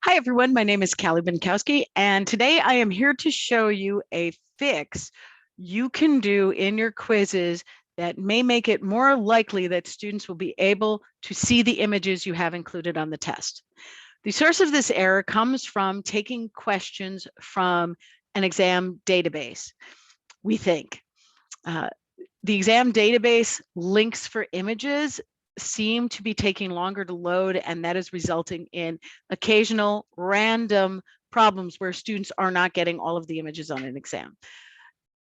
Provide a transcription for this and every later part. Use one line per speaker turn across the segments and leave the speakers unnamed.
Hi, everyone. My name is Callie Binkowski, and today I am here to show you a fix you can do in your quizzes that may make it more likely that students will be able to see the images you have included on the test. The source of this error comes from taking questions from an exam database, we think. The exam database links for images seem to be taking longer to load, and that is resulting in occasional random problems where students are not getting all of the images on an exam.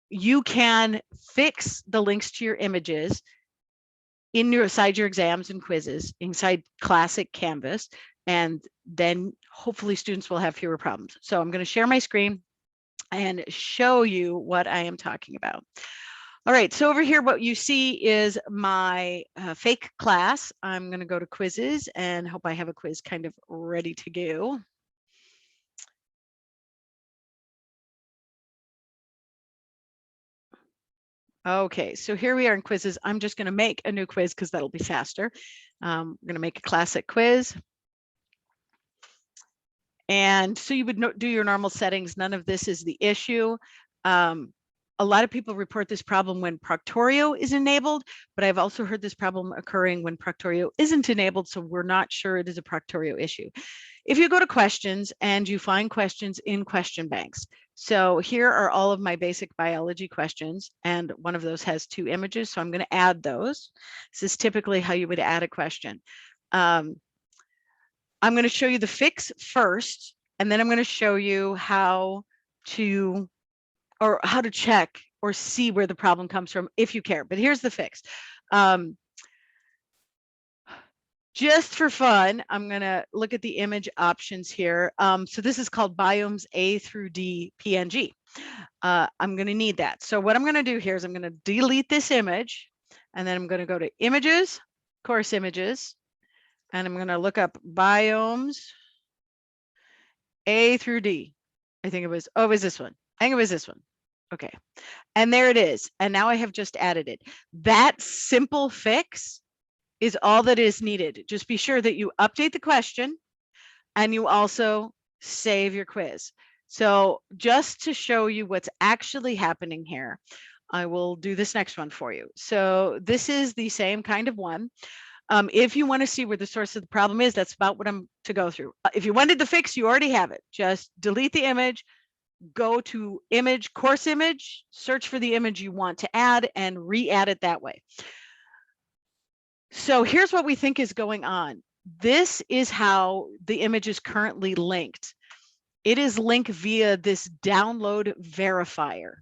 You can fix the links to your images inside your exams and quizzes, inside Classic Canvas, and then hopefully students will have fewer problems. So I'm going to share my screen and show you what I am talking about. All right, so over here, what you see is my fake class. I'm going to go to quizzes and hope I have a quiz kind of ready to go. Okay, so here we are in quizzes. I'm just going to make a new quiz because that'll be faster. We're going to make a classic quiz. And so you would do your normal settings. None of this is the issue. A lot of people report this problem when Proctorio is enabled, but I've also heard this problem occurring when Proctorio isn't enabled, so we're not sure it is a Proctorio issue. If you go to questions and you find questions in question banks, so here are all of my basic biology questions, and one of those has 2 images, so I'm going to add those. This is typically how you would add a question. I'm going to show you the fix first, and then I'm going to show you how to check or see where the problem comes from if you care. But here's the fix. Just for fun, I'm going to look at the image options here. So this is called biomes A through D PNG. I'm going to need that. So what I'm going to do here is I'm going to delete this image, and then I'm going to go to images, course images, and I'm going to look up biomes A through D. I think it was, oh, it was this one. I think it was this one. Okay, and there it is. And now I have just added it. That simple fix is all that is needed. Just be sure that you update the question and you also save your quiz. So just to show you what's actually happening here, I will do this next one for you. So this is the same kind of one. If you want to see where the source of the problem is, that's about what I'm to go through. If you wanted the fix, you already have it. Just delete the image, go to image, course image, search for the image you want to add, and re-add it that way. So here's what we think is going on. This is how the image is currently linked. It is linked via this download verifier.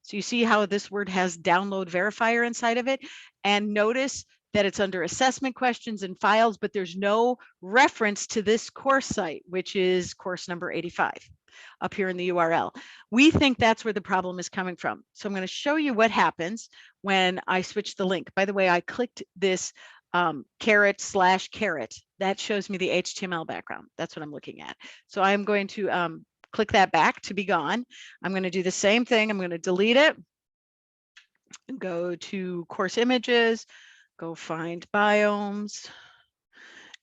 So you see how this word has download verifier inside of it, and notice that it's under assessment questions and files, but there's no reference to this course site, which is course number 85 up here in the URL. We think that's where the problem is coming from. So I'm going to show you what happens when I switch the link. By the way, I clicked this caret/caret. That shows me the HTML background. That's what I'm looking at. So I'm going to click that back to be gone. I'm going to do the same thing. I'm going to delete it. Go to course images, go find biomes,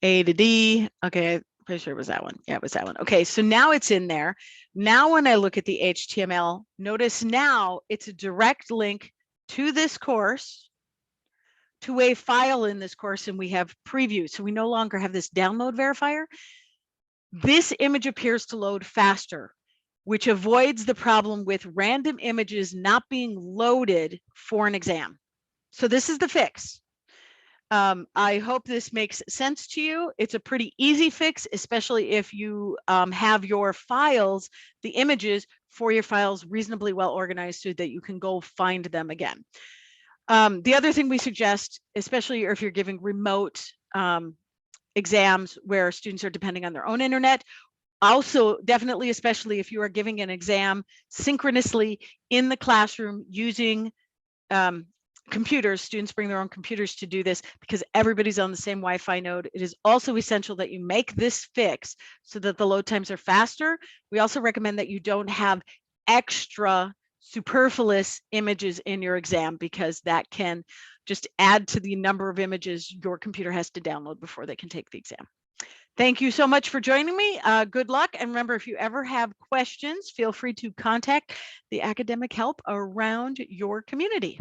A to D. Okay, pretty sure it was that one. Yeah, it was that one. Okay, so now it's in there. Now when I look at the HTML, notice now it's a direct link to this course, to a file in this course, and we have preview. So we no longer have this download verifier. This image appears to load faster, which avoids the problem with random images not being loaded for an exam. So this is the fix. I hope this makes sense to you. It's a pretty easy fix, especially if you have your files, the images for your files reasonably well organized so that you can go find them again. The other thing we suggest, especially if you're giving remote exams where students are depending on their own internet, also definitely, especially if you are giving an exam synchronously in the classroom using computers, students bring their own computers to do this because everybody's on the same Wi-Fi node. It is also essential that you make this fix so that the load times are faster. We also recommend that you don't have extra superfluous images in your exam because that can just add to the number of images your computer has to download before they can take the exam. Thank you so much for joining me. Good luck. And remember, if you ever have questions, feel free to contact the academic help around your community.